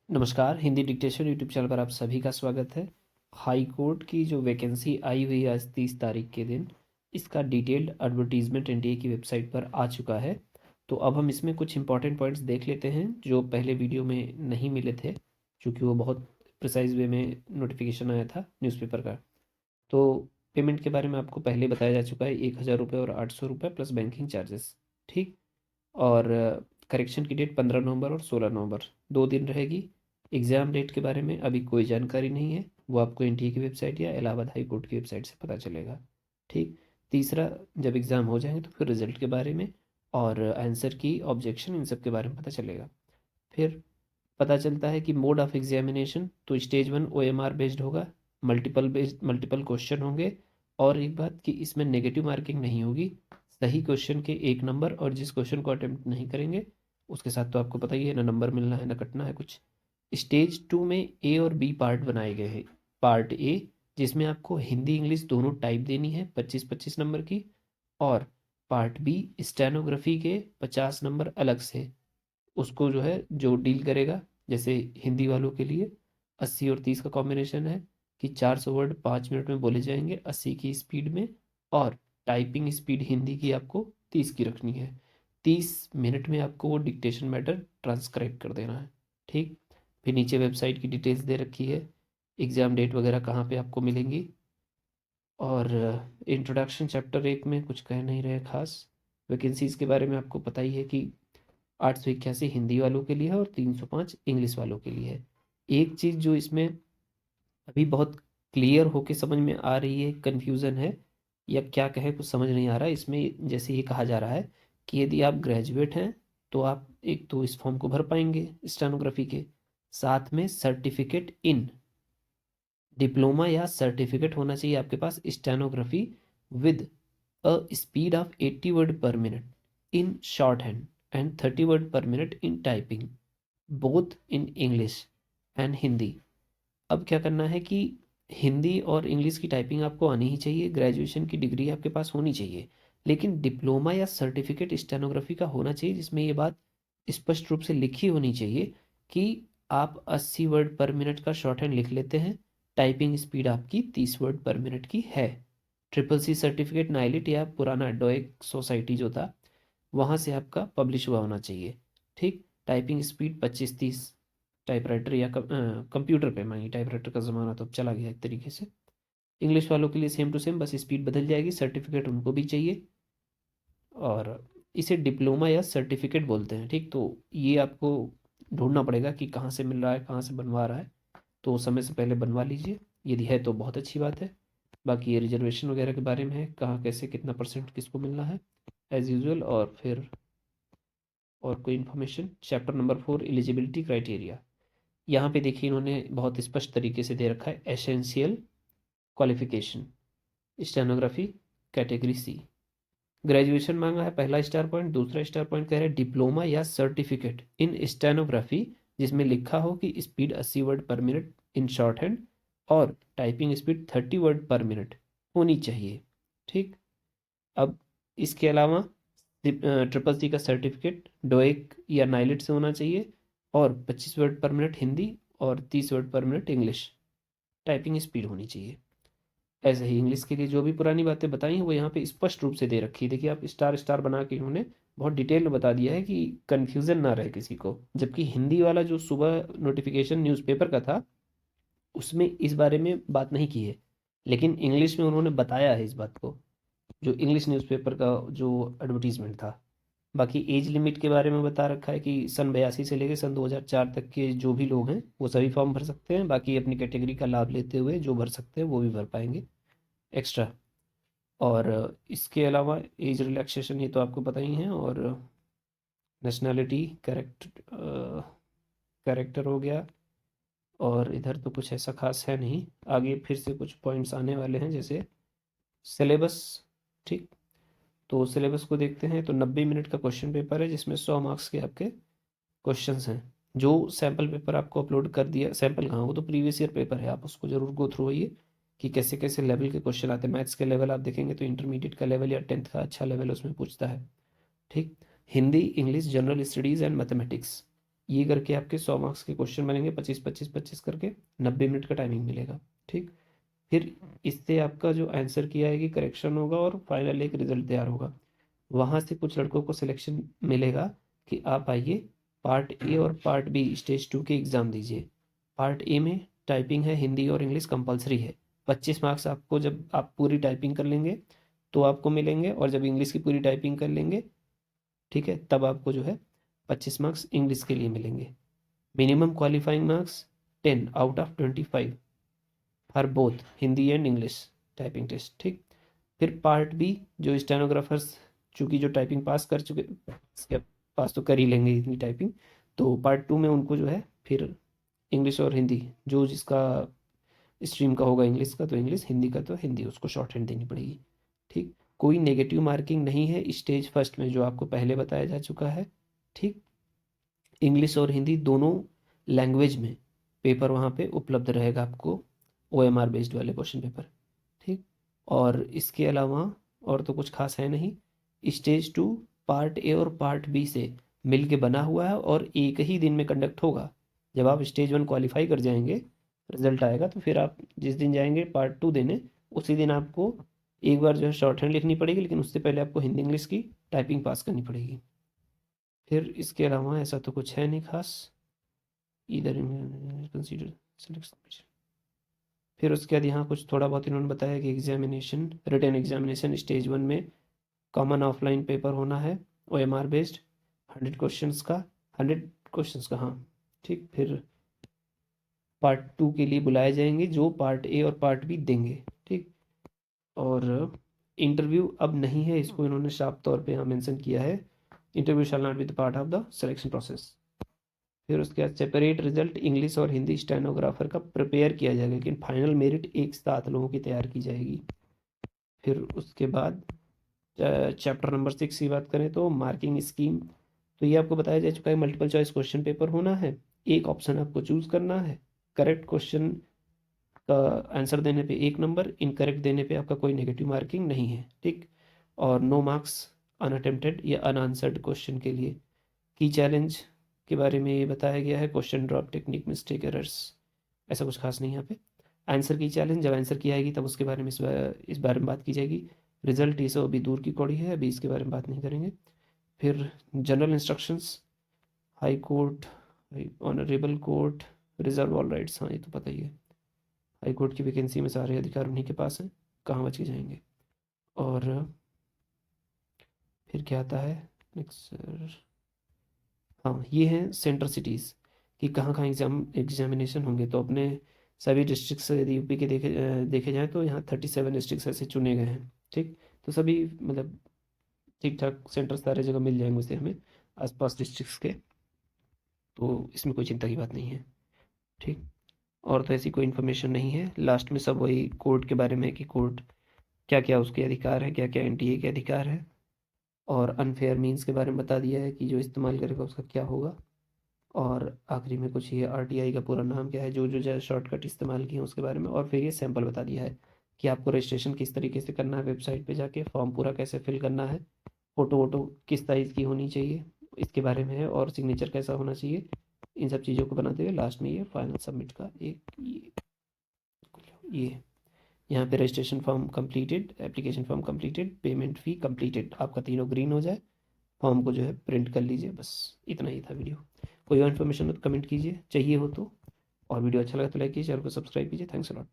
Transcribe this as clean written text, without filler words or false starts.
नमस्कार, Hindi dictation YouTube channel पर आप सभी का स्वागत है। हाई कोर्ट की जो वैकेंसी आई हुई है आज 30 तारीख के दिन, इसका डिटेल्ड एडवर्टीजमेंट एनटीए की वेबसाइट पर आ चुका है। तो अब हम इसमें कुछ इंपॉर्टेंट पॉइंट्स देख लेते हैं जो पहले वीडियो में नहीं मिले थे, क्योंकि वो बहुत प्रिसाइज वे में नोटिफिकेशन आया था न्यूज़पेपर का। तो पेमेंट के बारे में आपको पहले बताया जा चुका है, 1,000 रुपये और 800 रुपये प्लस बैंकिंग चार्जेस। ठीक। और करेक्शन की डेट 15 नवंबर और 16 नवंबर 2 दिन रहेगी। एग्ज़ाम डेट के बारे में अभी कोई जानकारी नहीं है, वो आपको एनटीए की वेबसाइट या इलाहाबाद हाई कोर्ट की वेबसाइट से पता चलेगा। ठीक। तीसरा, जब एग्ज़ाम हो जाएंगे तो फिर रिजल्ट के बारे में और आंसर की ऑब्जेक्शन इन सब के बारे में पता चलेगा। फिर पता चलता है कि मोड ऑफ एग्जामिनेशन तो स्टेज 1 ओएमआर बेस्ड होगा, मल्टीपल क्वेश्चन होंगे। और एक बात कि इसमें नेगेटिव मार्किंग नहीं होगी, सही क्वेश्चन के 1 नंबर, और जिस क्वेश्चन को अटेम्प्ट नहीं करेंगे उसके साथ तो आपको पता ही है ना नंबर मिलना है ना कटना है कुछ। स्टेज 2 में ए और बी पार्ट बनाए गए हैं। पार्ट ए, जिसमें आपको हिंदी इंग्लिश दोनों टाइप देनी है 25-25 नंबर की, और पार्ट बी स्टेनोग्राफी के 50 नंबर अलग से, उसको जो है जो डील करेगा। जैसे हिंदी वालों के लिए 80 और 30 का कॉम्बिनेशन है कि 400 वर्ड 5 मिनट में बोले जाएंगे 80 की स्पीड में, और टाइपिंग स्पीड हिंदी की आपको 30 की रखनी है। 30 मिनट में आपको वो डिक्टेशन मैटर ट्रांसक्राइब कर देना है। ठीक। फिर नीचे वेबसाइट की डिटेल्स दे रखी है, एग्ज़ाम डेट वगैरह कहाँ पे आपको मिलेंगी। और इंट्रोडक्शन चैप्टर 1 में कुछ कह नहीं रहे खास। वैकेंसीज़ के बारे में आपको पता ही है कि 881 हिंदी वालों के लिए है और 305 इंग्लिश वालों के लिए है। एक चीज़ जो इसमें अभी बहुत क्लियर होके समझ में आ रही है, कन्फ्यूज़न है या क्या कहें, कुछ समझ नहीं आ रहा है इसमें। जैसे ये कहा जा रहा है कि यदि आप ग्रेजुएट हैं तो आप एक तो इस फॉर्म को भर पाएंगे स्टेनोग्राफी के साथ में, सर्टिफिकेट इन डिप्लोमा या सर्टिफिकेट होना चाहिए आपके पास stenography with a speed of 80 word per minute in shorthand and 30 word per minute in typing, both in English and Hindi. अब क्या करना है कि हिंदी और इंग्लिश की टाइपिंग आपको आनी ही चाहिए, ग्रेजुएशन की डिग्री आपके पास होनी चाहिए, लेकिन डिप्लोमा या सर्टिफिकेट स्टेनोग्राफी का होना चाहिए जिसमें ये बात स्पष्ट रूप से लिखी होनी चाहिए कि आप 80 वर्ड पर मिनट का शॉर्ट हैंड लिख लेते हैं, टाइपिंग स्पीड आपकी 30 वर्ड पर मिनट की है। ट्रिपल सी सर्टिफिकेट नाइलिट या पुराना डोएक सोसाइटी जो था वहाँ से आपका पब्लिश हुआ होना चाहिए। ठीक। टाइपिंग स्पीड 25-30, टाइपराइटर या कंप्यूटर पे मांगी, टाइपराइटर का ज़माना तो अब चला गया एक तरीके से। इंग्लिश वालों के लिए सेम टू सेम, बस स्पीड बदल जाएगी, सर्टिफिकेट उनको भी चाहिए। और इसे डिप्लोमा या सर्टिफिकेट बोलते हैं। ठीक। तो ये आपको ढूंढना पड़ेगा कि कहाँ से मिल रहा है, कहाँ से बनवा रहा है, तो समय से पहले बनवा लीजिए, यदि है तो बहुत अच्छी बात है। बाकी ये रिजर्वेशन वगैरह के बारे में है, कहाँ कैसे कितना परसेंट किसको मिलना है एज यूजुअल। और फिर और कोई information, chapter number 4 eligibility criteria, यहाँ पे देखिए इन्होंने बहुत स्पष्ट तरीके से दे रखा है। Essential qualification stenography category C, graduation मांगा है पहला स्टार पॉइंट। दूसरा स्टार पॉइंट कह रहे हैं डिप्लोमा या सर्टिफिकेट इन स्टेनोग्राफी जिसमें लिखा हो कि speed 80 word per minute in shorthand और typing speed 30 word per minute होनी चाहिए। ठीक। अब इसके अलावा ट्रिपल सी का सर्टिफिकेट डोएक या नाइलेट से होना चाहिए, और 25 वर्ड पर मिनट हिंदी और 30 word per minute English typing speed होनी चाहिए। ऐसे ही इंग्लिश के लिए जो भी पुरानी बातें बताई हैं वो यहाँ पे स्पष्ट रूप से दे रखी है। देखिए आप स्टार स्टार बना के इन्होंने बहुत डिटेल में बता दिया है कि कन्फ्यूज़न ना रहे किसी को। जबकि हिंदी वाला जो सुबह नोटिफिकेशन न्यूज़पेपर का था उसमें इस बारे में बात नहीं की है, लेकिन इंग्लिश में उन्होंने बताया है इस बात को, जो इंग्लिश न्यूज़पेपर का जो एडवर्टीजमेंट था। बाकी एज लिमिट के बारे में बता रखा है कि सन 82 से लेकर सन 2004 तक के जो भी लोग हैं वो सभी फॉर्म भर सकते हैं। बाकी अपनी कैटेगरी का लाभ लेते हुए जो भर सकते हैं वो भी भर पाएंगे एक्स्ट्रा। और इसके अलावा एज रिलैक्सेशन ये तो आपको पता ही है। और नेशनैलिटी कैरेक्टर हो गया, और इधर तो कुछ ऐसा खास है नहीं। आगे फिर से कुछ पॉइंट्स आने वाले हैं जैसे सिलेबस। ठीक। तो सिलेबस को देखते हैं तो 90 मिनट का क्वेश्चन पेपर है जिसमें 100 मार्क्स के आपके क्वेश्चंस हैं। जो सैम्पल पेपर आपको अपलोड कर दिया, सैम्पल कहाँ, वो तो प्रीवियस ईयर पेपर है, आप उसको जरूर गो थ्रू होइए कि कैसे कैसे लेवल के क्वेश्चन आते हैं। मैथ्स के लेवल आप देखेंगे तो इंटरमीडिएट का लेवल या 10th का अच्छा लेवल उसमें पूछता है। ठीक। Hindi English general studies and mathematics ये करके आपके 100 मार्क्स के क्वेश्चन बनेंगे, 25 25 25 करके 90 मिनट का टाइमिंग मिलेगा। ठीक, फिर इससे आपका जो आंसर किया है कि करेक्शन होगा और फाइनल एक रिजल्ट तैयार होगा। वहाँ से कुछ लड़कों को सिलेक्शन मिलेगा कि आप आइए पार्ट ए और पार्ट बी स्टेज 2 के एग्ज़ाम दीजिए। पार्ट ए में टाइपिंग है, हिंदी और इंग्लिश कंपलसरी है। 25 मार्क्स आपको जब आप पूरी टाइपिंग कर लेंगे तो आपको मिलेंगे, और जब इंग्लिश की पूरी टाइपिंग कर लेंगे, ठीक है, तब आपको जो है 25 मार्क्स इंग्लिश के लिए मिलेंगे। Minimum qualifying marks 10 out of 25 for both Hindi and English typing test. ठीक, फिर पार्ट बी जो स्टेनोग्राफर्स चूँकि जो टाइपिंग पास कर चुके, इसके पास तो कर ही लेंगे इतनी टाइपिंग, तो पार्ट 2 में उनको जो है फिर इंग्लिश और हिंदी, जो जिसका स्ट्रीम का होगा इंग्लिश का तो इंग्लिश, हिंदी का तो हिंदी, उसको शॉर्ट हैंड देनी पड़ेगी। ठीक, कोई नेगेटिव मार्किंग नहीं है स्टेज फर्स्ट में, जो आपको पहले बताया जा चुका है। ठीक, इंग्लिश और हिंदी दोनों लैंग्वेज में पेपर वहाँ पे उपलब्ध रहेगा आपको, OMR बेस्ड वाले क्वेश्चन पेपर। ठीक, और इसके अलावा और तो कुछ खास है नहीं। स्टेज 2 पार्ट ए और पार्ट बी से मिल के बना हुआ है और एक ही दिन में कंडक्ट होगा। जब आप स्टेज 1 क्वालिफाई कर जाएंगे, रिजल्ट आएगा, तो फिर आप जिस दिन जाएंगे पार्ट 2 देने, उसी दिन आपको एक बार जो है शॉर्ट हैंड लिखनी पड़ेगी, लेकिन उससे पहले आपको हिंदी इंग्लिश की टाइपिंग पास करनी पड़ेगी। फिर इसके अलावा ऐसा तो कुछ है नहीं खास इधर कंसीडर सिलेक्शन। फिर उसके बाद यहाँ कुछ थोड़ा बहुत इन्होंने बताया कि एग्जामिनेशन, रिटन एग्जामिनेशन स्टेज 1 में कॉमन ऑफलाइन पेपर होना है, OMR बेस्ड 100 क्वेश्चंस का, हाँ। ठीक, फिर पार्ट 2 के लिए बुलाए जाएंगे जो पार्ट ए और पार्ट बी देंगे। ठीक, और इंटरव्यू अब नहीं है, इसको इन्होंने साफ तौर पे यहाँ मेंशन किया है, interview shall not be the part of the selection process. फिर उसके बाद सेपरेट रिजल्ट इंग्लिश और हिंदी स्टेनोग्राफर का प्रिपेयर किया जाएगा, लेकिन फाइनल मेरिट एक साथ लोगों की तैयार की जाएगी। फिर उसके बाद चैप्टर नंबर 6 की बात करें तो मार्किंग स्कीम, तो ये आपको बताया जा चुका है, मल्टीपल चॉइस क्वेश्चन पेपर होना है, एक ऑप्शन आपको चूज करना है, करेक्ट क्वेश्चन का आंसर देने पे 1 नंबर, इनकरेक्ट देने पे आपका कोई नेगेटिव मार्किंग नहीं है। ठीक, और नो मार्क्स अनअटेम्प्टेड या अनआंसर्ड क्वेश्चन के लिए। की चैलेंज के बारे में ये बताया गया है, question drop technique, mistake, errors, ऐसा कुछ खास नहीं यहाँ पे। आंसर की चैलेंज, जब आंसर की आएगी तब उसके बारे में इस बारे में बात की जाएगी। रिजल्ट ये सब अभी दूर की कौड़ी है, अभी इसके बारे में बात नहीं करेंगे। फिर general instructions, high court, honourable court, reserve all rights, हाँ ये तो पता ही है। हाई कोर्ट की वैकेंसी में सारे अधिकार उन्हीं के पास हैं, कहाँ बच के जाएंगे। और फिर क्या आता है नेक्स्ट, हाँ ये हैं सेंटर सिटीज़ कि कहाँ कहाँ एग्जामिनेशन होंगे। तो अपने सभी डिस्ट्रिक्ट से यदि यूपी के देखे जाएँ तो यहाँ 37 डिस्ट्रिक्ट ऐसे चुने गए हैं। ठीक, तो सभी मतलब ठीक ठाक सेंटर सारे जगह मिल जाएंगे उसे हमें, आसपास डिस्ट्रिक्ट्स के, तो इसमें कोई चिंता की बात नहीं है। ठीक, और तो ऐसी कोई इन्फॉर्मेशन नहीं है। लास्ट में सब वही कोर्ट के बारे में कि कोर्ट क्या क्या उसके अधिकार है, क्या क्या NTA के अधिकार है, और अनफेयर मीन्स के बारे में बता दिया है कि जो इस्तेमाल करेगा उसका क्या होगा। और आखिरी में कुछ ये RTI का पूरा नाम क्या है, जो जो शॉर्टकट इस्तेमाल किए हैं उसके बारे में, और फिर ये सैंपल बता दिया है कि आपको रजिस्ट्रेशन किस तरीके से करना है, वेबसाइट पे जाके फॉर्म पूरा कैसे फिल करना है, फ़ोटो वोटो किस साइज़ की होनी चाहिए इसके बारे में है, और सिग्नेचर कैसा होना चाहिए। इन सब चीज़ों को बनाते हुए लास्ट में ये फाइनल सबमिट का एक ये यहाँ पे registration form completed, application form completed, payment fee completed, आपका तीनों ग्रीन हो जाए, फॉर्म को जो है प्रिंट कर लीजिए। बस इतना ही था वीडियो। कोई और इन्फॉर्मेशन हो तो कमेंट कीजिए, चाहिए हो तो, और वीडियो अच्छा लगा तो लाइक कीजिए, चैनल को सब्सक्राइब कीजिए। Thanks a lot.